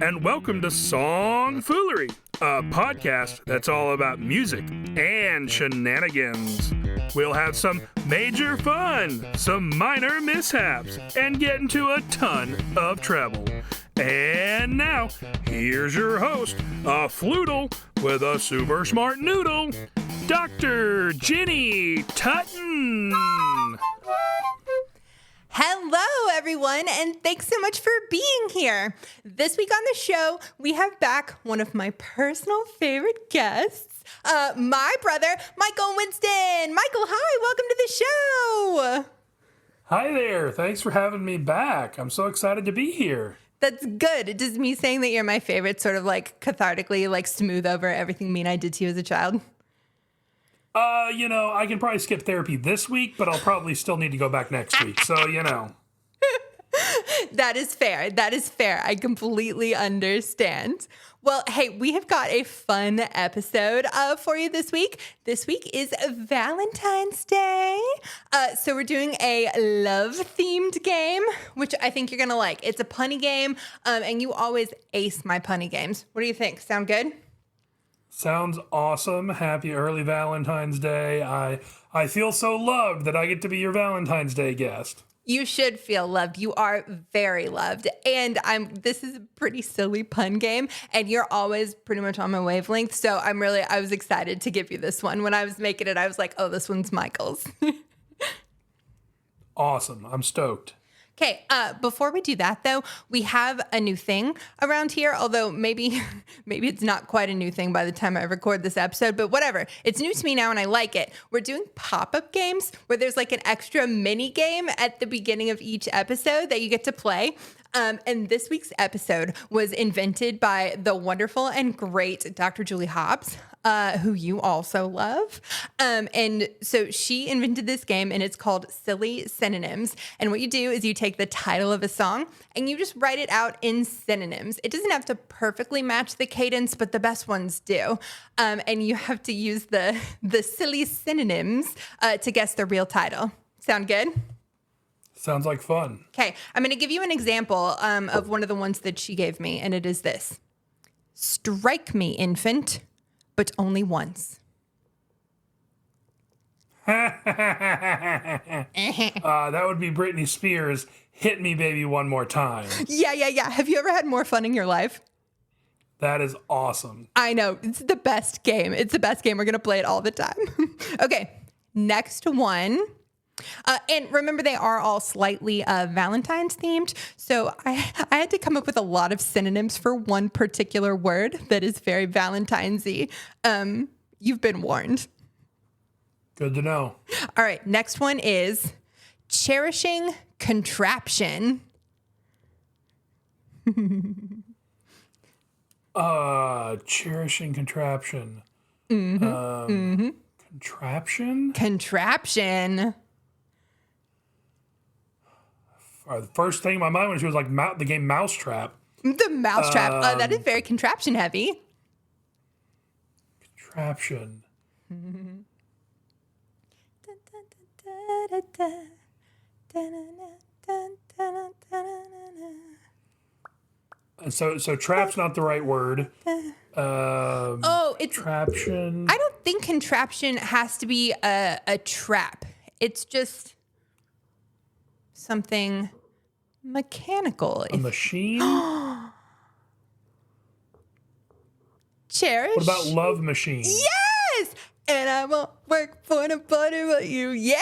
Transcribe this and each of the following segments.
and welcome to SongFoolery, a podcast that's all about music and shenanigans. We'll have some major fun, some minor mishaps, and get into a ton of trouble. And now, here's your host, a floodle with a super smart noodle, Dr. Jenny Tutton. Hello, everyone, and thanks so much for being here. This week on the show, we have back one of my personal favorite guests, my brother, Michael Winston. Michael, hi, welcome to the show. Hi there. Thanks for having me back. I'm so excited to be here. That's good. Does me saying that you're my favorite sort of like cathartically like smooth over everything mean I did to you as a child? I can probably skip therapy this week, but I'll probably still need to go back next week. So, That is fair. That is fair. I completely understand. Well, hey, we have got a fun episode for you this week. This week is Valentine's Day. So we're doing a love-themed game, which I think you're going to like. It's a punny game, and you always ace my punny games. What do you think? Sound good? Sounds awesome. Happy early Valentine's Day. I feel so loved that I get to be your Valentine's Day guest. You should feel loved. You are very loved. And this is a pretty silly pun game, and you're always pretty much on my wavelength. So I was excited to give you this one. When I was making it, I was like, oh, this one's Michael's. Awesome. I'm stoked. Okay, before we do that, though, we have a new thing around here, although maybe it's not quite a new thing by the time I record this episode, but whatever. It's new to me now, and I like it. We're doing pop-up games where there's like an extra mini game at the beginning of each episode that you get to play. And this week's episode was invented by the wonderful and great Dr. Julie Hobbs, who you also love. And so she invented this game, and it's called Silly Synonyms. And what you do is you take the title of a song and you just write it out in synonyms. It doesn't have to perfectly match the cadence, but the best ones do. And you have to use the silly synonyms to guess the real title. Sound good? Sounds like fun. Okay, I'm going to give you an example of one of the ones that she gave me, and it is this. Strike me, infant, but only once. That would be Britney Spears. Hit me, baby, one more time. Yeah. Have you ever had more fun in your life? That is awesome. I know. It's the best game. It's the best game. We're going to play it all the time. Okay, next one. And remember, they are all slightly Valentine's themed. So I had to come up with a lot of synonyms for one particular word that is very Valentine's-y. You've been warned. Good to know. All right. Next one is cherishing contraption. Cherishing contraption. Contraption? Contraption. The first thing in my mind was like the game Mousetrap. The Mousetrap. That is very contraption heavy. Contraption. So trap's not the right word. It's contraption. I don't think contraption has to be a trap. It's just something mechanical. A machine? Cherish. What about love machine? Yes! And I won't work for nobody but you. Yeah!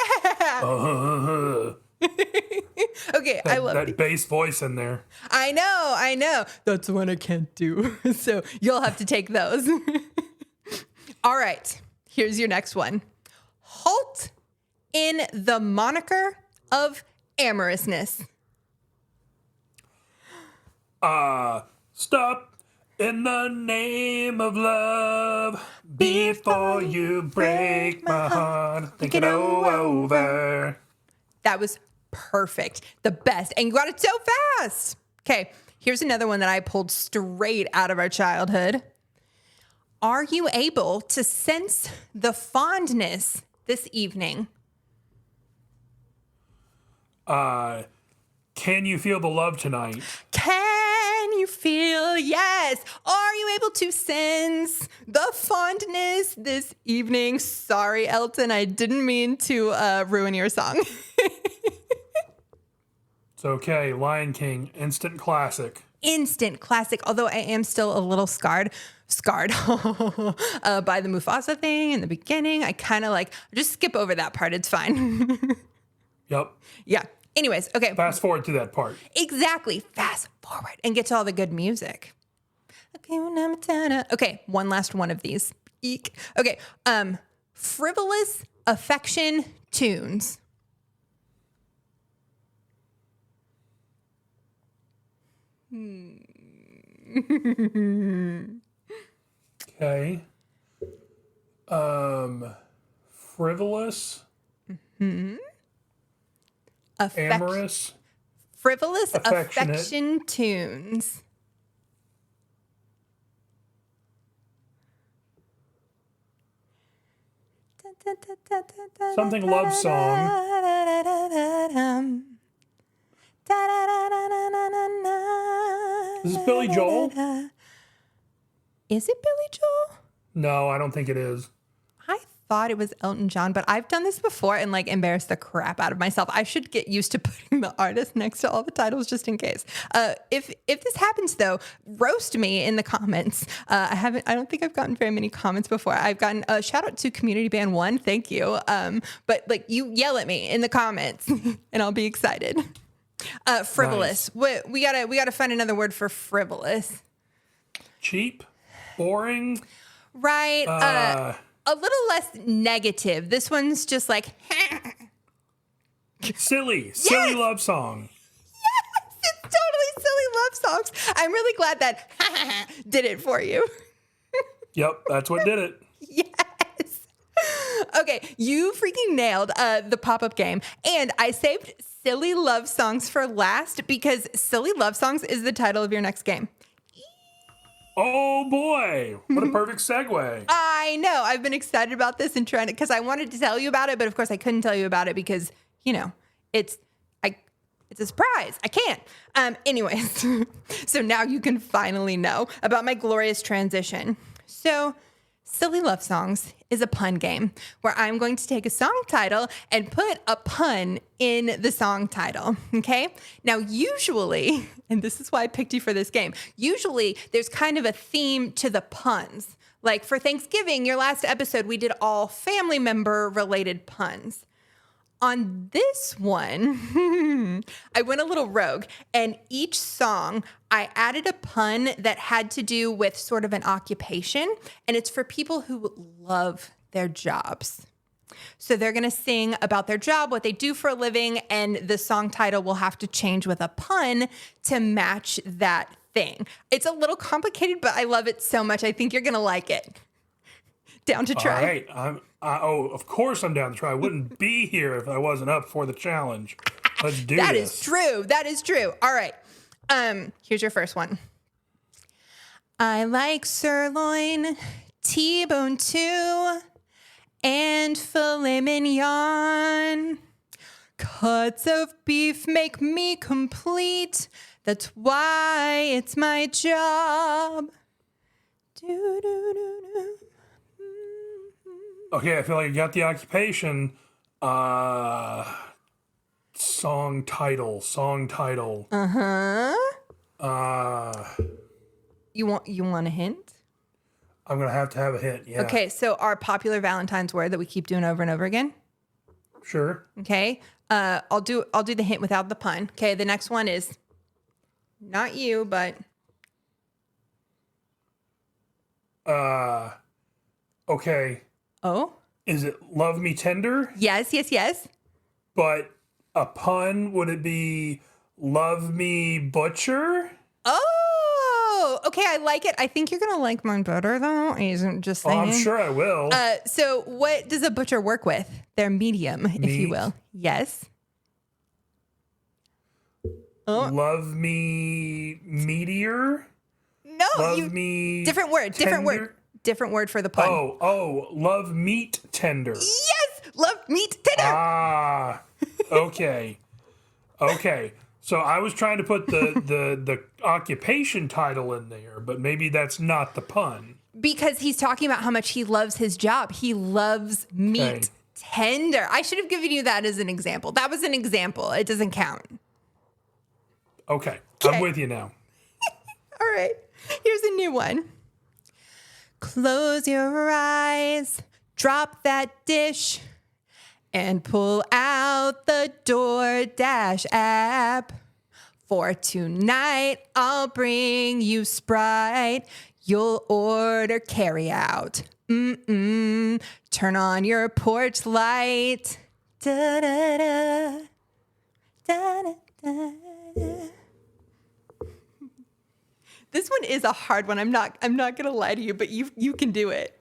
Okay, I love that bass voice in there. I know. That's one I can't do. So you'll have to take those. All right, here's your next one. Halt in the moniker of amorousness. Stop in the name of love before you break my heart. Think it over. That was perfect. The best. And you got it so fast. Okay, here's another one that I pulled straight out of our childhood. Are you able to sense the fondness this evening? Can you feel the love tonight? Can you feel? Yes. Are you able to sense the fondness this evening? Sorry, Elton, I didn't mean to ruin your song. It's okay. Lion King, instant classic. Instant classic, although I am still a little scarred by the Mufasa thing in the beginning. I kind of just skip over that part. It's fine. Yep. Yeah. Anyways, okay. Fast forward to that part. Exactly. Fast forward and get to all the good music. Okay, one last one of these. Eek. Okay. Frivolous affection tunes. Okay. Frivolous. Amorous. Frivolous Affectionate. affection tunes. Something love song. Is this Billy Joel? Is it Billy Joel? No, I don't think it is. I thought it was Elton John, but I've done this before and embarrassed the crap out of myself. I should get used to putting the artist next to all the titles just in case. If this happens though, roast me in the comments. I don't think I've gotten very many comments before. I've gotten a shout out to Community Band 1. Thank you. But you yell at me in the comments and I'll be excited. Frivolous. Nice. We gotta find another word for frivolous. Cheap, boring. Right. A little less negative. This one's just silly love song. Yes, it's totally silly love songs. I'm really glad that did it for you. Yep, that's what did it. Yes. Okay, you freaking nailed the pop-up game. And I saved silly love songs for last because silly love songs is the title of your next game. Oh boy, what a perfect segue. I know. I've been excited about this and trying to, because I wanted to tell you about it, but of course I couldn't tell you about it because, it's a surprise. I can't. Anyways, so now you can finally know about my glorious transition. So Silly Love Songs is a pun game where I'm going to take a song title and put a pun in the song title, okay? Now, usually, and this is why I picked you for this game, usually there's kind of a theme to the puns. Like for Thanksgiving, your last episode, we did all family member related puns. On this one, I went a little rogue, and each song, I added a pun that had to do with sort of an occupation, and it's for people who love their jobs. So they're going to sing about their job, what they do for a living, and the song title will have to change with a pun to match that thing. It's a little complicated, but I love it so much. I think you're going to like it. Down to try. All right. Of course I'm down to try. I wouldn't be here if I wasn't up for the challenge. Let's do this. That is true. That is true. All right. Here's your first one. I like sirloin, T-bone too, and filet mignon. Cuts of beef make me complete. That's why it's my job. Do-do-do-do. Okay, I feel like I got the occupation. Song title. You want a hint? I'm gonna have to have a hint. Yeah. Okay, so our popular Valentine's word that we keep doing over and over again. Sure. Okay. I'll do the hint without the pun. Okay, the next one is not you, but okay. Oh? Is it Love Me Tender? Yes. But a pun, would it be Love Me Butcher? Oh, okay, I like it. I think you're going to like mine better, though. Isn't just saying. Oh, I'm sure I will. So what does a butcher work with? Their medium, if you will. Yes. Oh. Love Me Meteor? No. Love Me Different word. Different word for the pun. Oh, Love Meat Tender. Yes, Love Meat Tender. Ah, okay. So I was trying to put the occupation title in there, but maybe that's not the pun. Because he's talking about how much he loves his job. He loves meat tender. I should have given you that as an example. That was an example. It doesn't count. Okay. I'm with you now. All right. Here's a new one. Close your eyes, drop that dish, and pull out the DoorDash app. For tonight, I'll bring you Sprite. You'll order carryout. Turn on your porch light. Da da da. Da da da. This one is a hard one. I'm not gonna lie to you, but you can do it.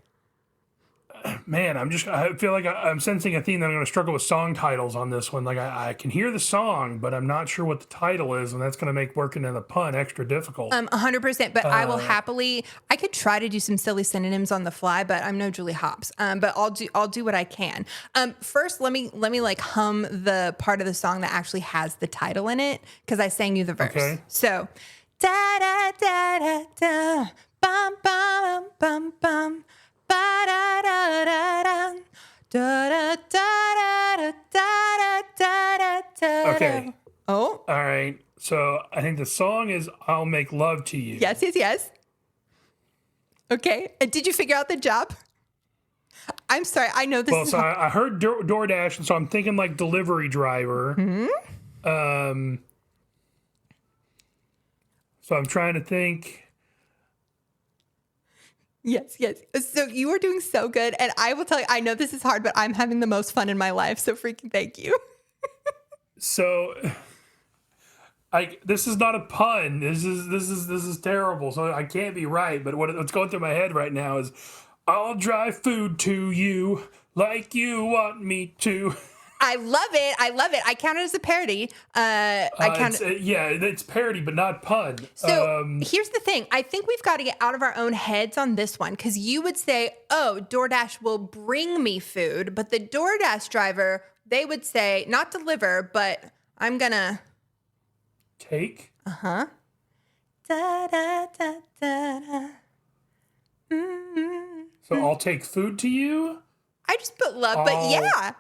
Man, I feel like I'm sensing a theme that I'm going to struggle with song titles on this one. Like I can hear the song, but I'm not sure what the title is, and that's going to make working in the pun extra difficult. 100%. But I will happily. I could try to do some silly synonyms on the fly, but I'm no Julie Hopps. But I'll do what I can. First, let me like hum the part of the song that actually has the title in it because I sang you the verse. Okay. So, da da da da da, bum bum bum bum. Okay. Oh. All right. So I think the song is "I'll Make Love to You." Yes. Okay. And did you figure out the job? I'm sorry. I know this. Well, so I heard DoorDash, and so I'm thinking like delivery driver. Mm-hmm. So I'm trying to think. Yes. So you are doing so good. And I will tell you, I know this is hard, but I'm having the most fun in my life. So freaking thank you. So this is not a pun. This is terrible. So I can't be right. But what's going through my head right now is I'll drive food to you like you want me to. I love it. I count it as a parody. It's parody, but not pun. So here's the thing. I think we've got to get out of our own heads on this one because you would say, oh, DoorDash will bring me food. But the DoorDash driver, they would say, not deliver, but I'm going to take. Uh-huh. Da, da, da, da, da. Mm-hmm. So I'll take food to you? I just put love, but yeah.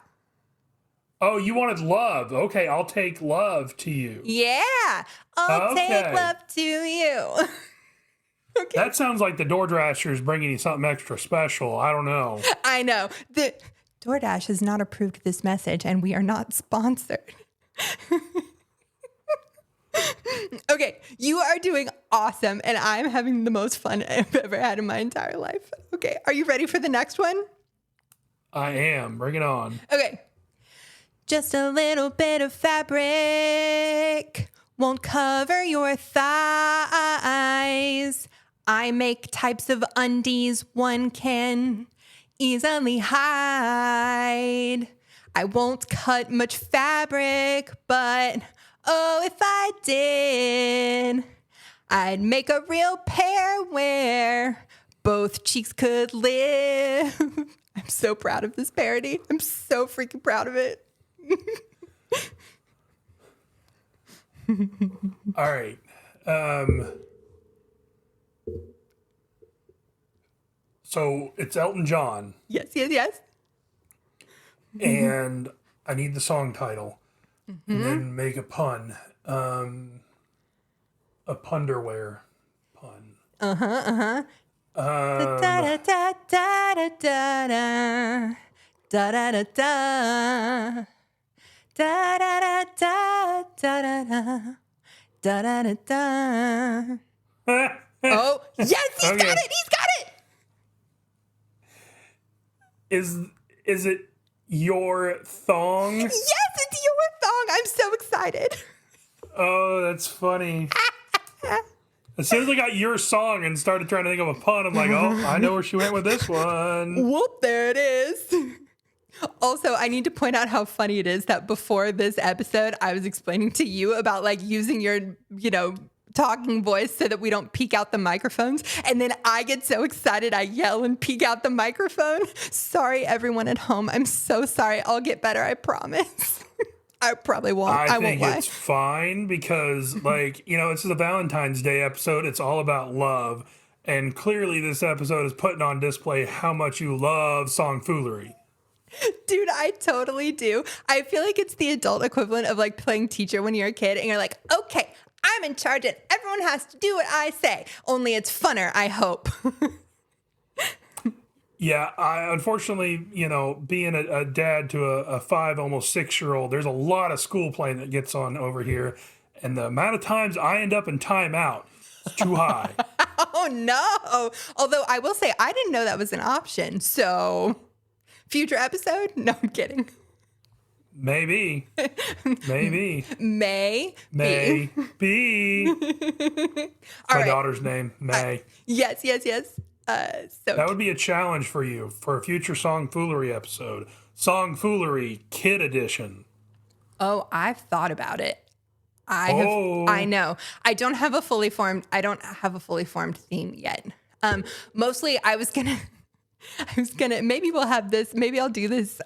Oh, you wanted love. Okay, I'll take love to you. Yeah. I'll take love to you. Okay. That sounds like the DoorDasher's bringing you something extra special. I don't know. I know. The DoorDash has not approved this message, and we are not sponsored. Okay, you are doing awesome, and I'm having the most fun I've ever had in my entire life. Okay, are you ready for the next one? I am. Bring it on. Okay. Just a little bit of fabric won't cover your thighs. I make types of undies one can easily hide. I won't cut much fabric, but oh, if I did, I'd make a real pair where both cheeks could live. I'm so proud of this parody. I'm so freaking proud of it. All right. So it's Elton John. Yes. And I need the song title. Mm-hmm. And then make a pun. A punderwear pun. Da da da da da da da da da da. Da da da da da da da da da da. Oh yes, he's got it. He's got it. Is it your thong? Yes, it's your thong. I'm so excited. Oh, that's funny. As soon as I got your song and started trying to think of a pun, I'm like, oh, I know where she went with this one. Whoop, there it is. Also, I need to point out how funny it is that before this episode, I was explaining to you about like using your, talking voice so that we don't peek out the microphones. And then I get so excited, I yell and peek out the microphone. Sorry, everyone at home. I'm so sorry. I'll get better. I promise. I probably won't. I won't think lie. it's fine because, like, it's the Valentine's Day episode. It's all about love. And clearly this episode is putting on display how much you love songfoolery. Dude, I totally do. I feel like it's the adult equivalent of like playing teacher when you're a kid and you're like, okay, I'm in charge and everyone has to do what I say. Only it's funner, I hope. Yeah, unfortunately, being a dad to a 5, almost 6-year-old, there's a lot of school playing that gets on over here. And the amount of times I end up in timeout is too high. Oh, no. Although I will say, I didn't know that was an option. So, future episode? No, I'm kidding. Maybe. Maybe. May. May be. My daughter's name, May. Yes. So that would be a challenge for you for a future Songfoolery episode. Songfoolery Kid Edition. Oh, I've thought about it. I know. I don't have a fully formed theme yet. Mostly I was gonna, maybe we'll have this, maybe I'll do this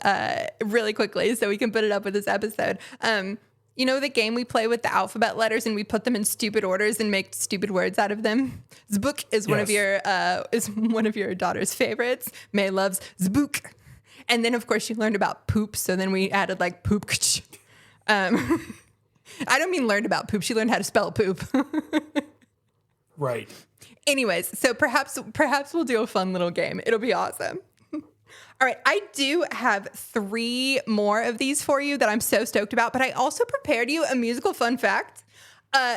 really quickly so we can put it up with this episode. The game we play with the alphabet letters and we put them in stupid orders and make stupid words out of them? Zbook is one of your daughter's favorites. May loves Zbook. And then of course she learned about poop, so then we added like poop. I don't mean learned about poop. She learned how to spell poop. Right. Anyways, so perhaps we'll do a fun little game. It'll be awesome. All right, I do have 3 more of these for you that I'm so stoked about, but I also prepared you a musical fun fact.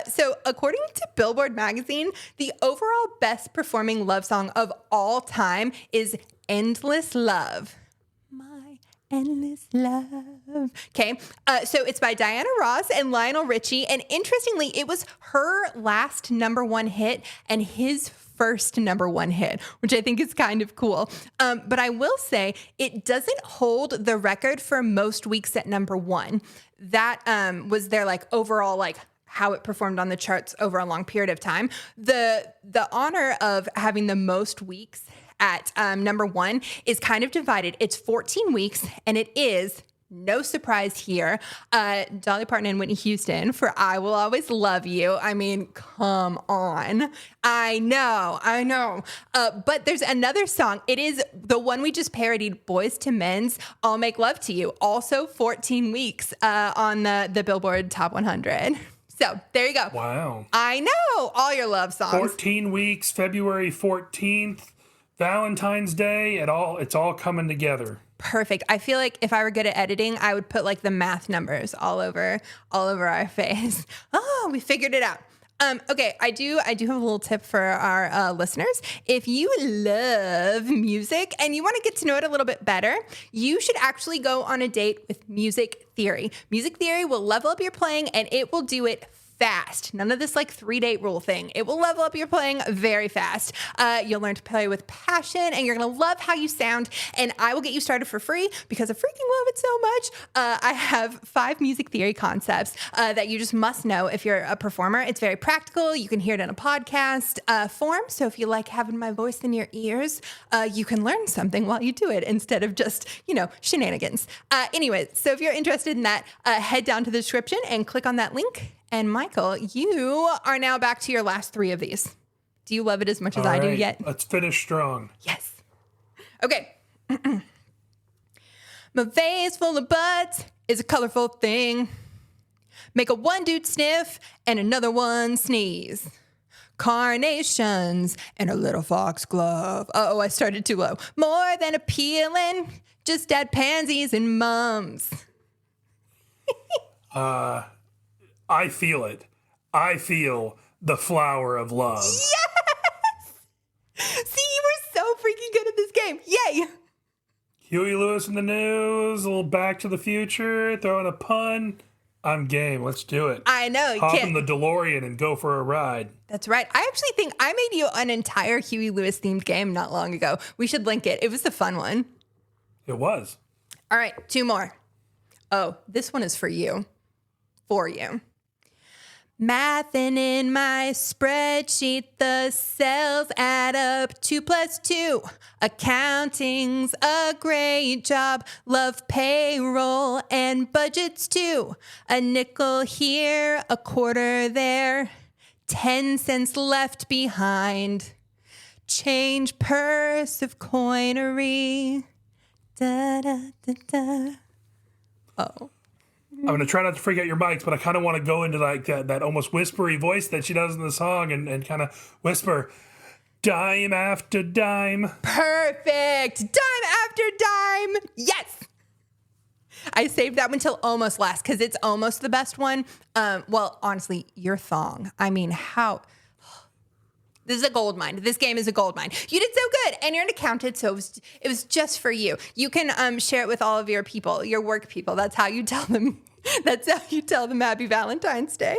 So according to Billboard magazine, the overall best performing love song of all time is Endless Love. Endless love. Okay. So it's by Diana Ross and Lionel Richie. And interestingly, it was her last #1 hit and his first #1 hit, which I think is kind of cool. But I will say it doesn't hold the record for most weeks at #1. That was their like overall like how it performed on the charts over a long period of time. The honor of having the most weeks at #1 is kind of divided. It's 14 weeks, and it is, no surprise here, Dolly Parton and Whitney Houston for I Will Always Love You. I mean, come on. I know. But there's another song. It is the one we just parodied, Boys to Men's I'll Make Love to You. Also 14 weeks on the Billboard Top 100. So there you go. Wow. I know. All your love songs. 14 weeks, February 14th. Valentine's Day, it's all coming together. Perfect. I feel like if I were good at editing, I would put like the math numbers all over our face. Oh, we figured it out. Okay, I do have a little tip for our listeners. If you love music and you want to get to know it a little bit better, you should actually go on a date with Music Theory. Music Theory will level up your playing and it will do it fast. None of this like 3-date rule thing. It will level up your playing very fast. You'll learn to play with passion and you're going to love how you sound. And I will get you started for free because I freaking love it so much. I have 5 music theory concepts that you just must know if you're a performer. It's very practical. You can hear it in a podcast form. So if you like having my voice in your ears, you can learn something while you do it instead of just, shenanigans. Anyways, so if you're interested in that, head down to the description and click on that link. And Michael, you are now back to your last 3 of these. Do you love it as much as I do yet? Let's finish strong. Yes. Okay. My vase full of buds is a colorful thing. Make a one dude sniff and another one sneeze. Carnations and a little foxglove. Uh-oh, I started too low. More than appealing, just add pansies and mums. I feel it. I feel the flower of love. Yes! See, you were so freaking good at this game. Yay! Huey Lewis in the news, a little Back to the Future, throwing a pun. I'm game. Let's do it. I know. Hop in the DeLorean and go for a ride. That's right. I actually think I made you an entire Huey Lewis themed game not long ago. We should link it. It was a fun one. It was. All right, 2 more. Oh, this one is for you. For you. Mathing in my spreadsheet, the cells add up. 2 + 2. Accounting's a great job. Love payroll and budgets too. A nickel here, a quarter there. 10 cents left behind. Change purse of coinery. Da da da da. Oh. I'm going to try not to freak out your mics, but I kind of want to go into like that almost whispery voice that she does in the song and kind of whisper, dime after dime. Perfect. Dime after dime. Yes. I saved that one till almost last because it's almost the best one. Well, honestly, your thong. I mean, how... This is a gold mine. This game is a gold mine. You did so good, and you're an accountant, so it was just for you. You can share it with all of your people, your work people. That's how you tell them. That's how you tell them Happy Valentine's Day.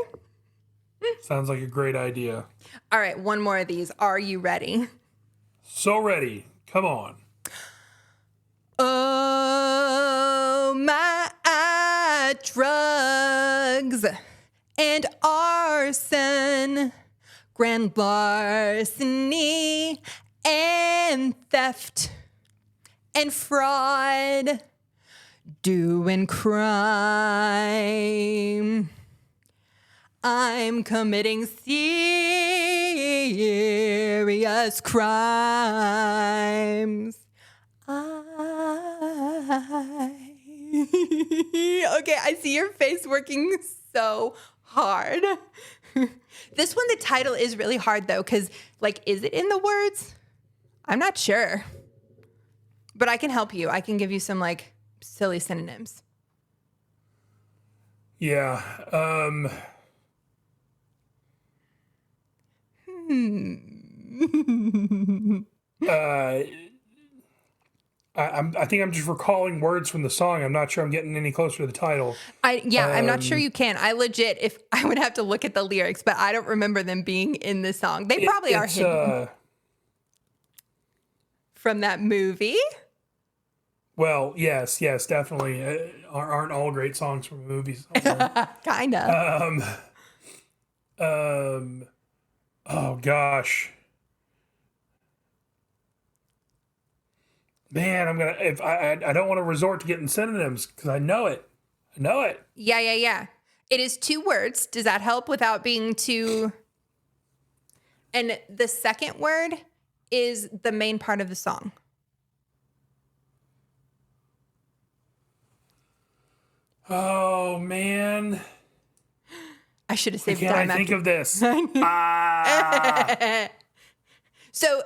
Sounds like a great idea. All right, one more of these. Are you ready? So ready. Come on. Oh, my drugs and arson. Grand larceny and theft and fraud, doing crime. I'm committing serious crimes. Okay, I see your face working so hard. This one, the title is really hard, though, because, like, is it in the words? I'm not sure. But I can help you. I can give you some, like, silly synonyms. Yeah. I think I'm just recalling words from the song. I'm not sure I'm getting any closer to the title. I'm not sure you can. I legit, if I would have to look at the lyrics, but I don't remember them being in the song. They probably are hidden from that movie. Well, yes, definitely. Aren't all great songs from movies? Kinda. Oh gosh. Man, I don't want to resort to getting synonyms because I know it. Yeah. It is 2 words. Does that help without being too... And the second word is the main part of the song. Oh, man. I should have saved time. Can I think of this? So,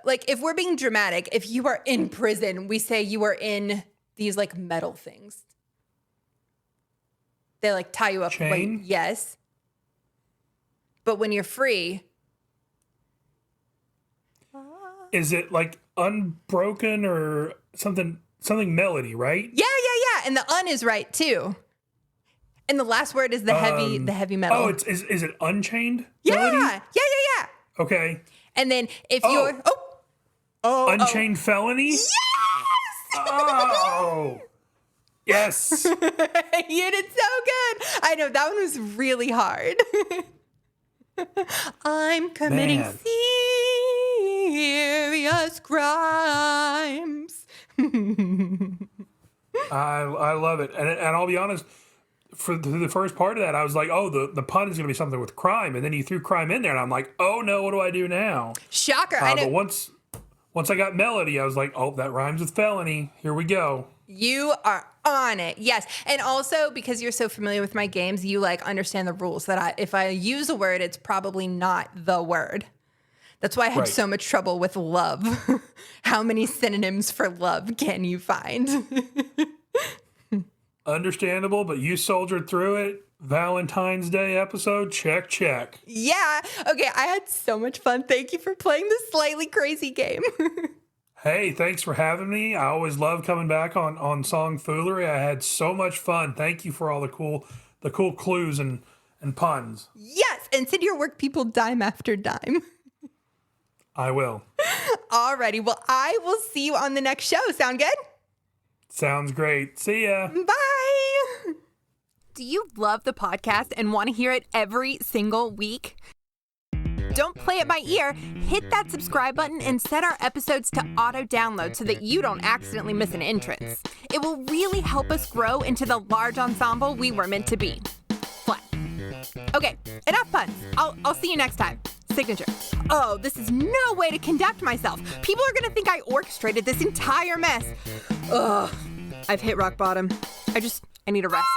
like, if we're being dramatic, if you are in prison, we say you are in these, like, metal things. They, like, tie you up. Chain? Yes. But when you're free... Is it, like, unbroken or something melody, right? Yeah. And the is right, too. And the last word is the heavy metal. Oh, is it unchained? Yeah. Melody? Yeah. Okay. And then if you're... Unchained Felony? Yes! Oh! Yes. You did so good. I know, that one was really hard. I'm committing serious crimes. I love it. And I'll be honest, for the first part of that, I was like, oh, the pun is going to be something with crime. And then you threw crime in there, and I'm like, oh, no, what do I do now? Shocker. I know. But once I got melody, I was like, oh, that rhymes with felony. Here we go. You are on it. Yes. And also, because you're so familiar with my games, you, like, understand the rules that if I use a word, it's probably not the word. That's why I had so much trouble with love. How many synonyms for love can you find? Understandable, but you soldiered through it. Valentine's Day episode, check. Yeah. Okay, I had so much fun. Thank you for playing this slightly crazy game. Hey, thanks for having me. I always love coming back on SongFoolery. I had so much fun. Thank you for all the cool clues and puns. Yes, and send your work people dime after dime. I will. Alrighty, well, I will see you on the next show. Sound good? Sounds great. See ya. Bye. Do you love the podcast and want to hear it every single week? Don't play it by ear. Hit that subscribe button and set our episodes to auto-download so that you don't accidentally miss an entrance. It will really help us grow into the large ensemble we were meant to be. Flat. Okay, enough puns. I'll see you next time. Signature. Oh, this is no way to conduct myself. People are gonna think I orchestrated this entire mess. Ugh. I've hit rock bottom. I need a rest.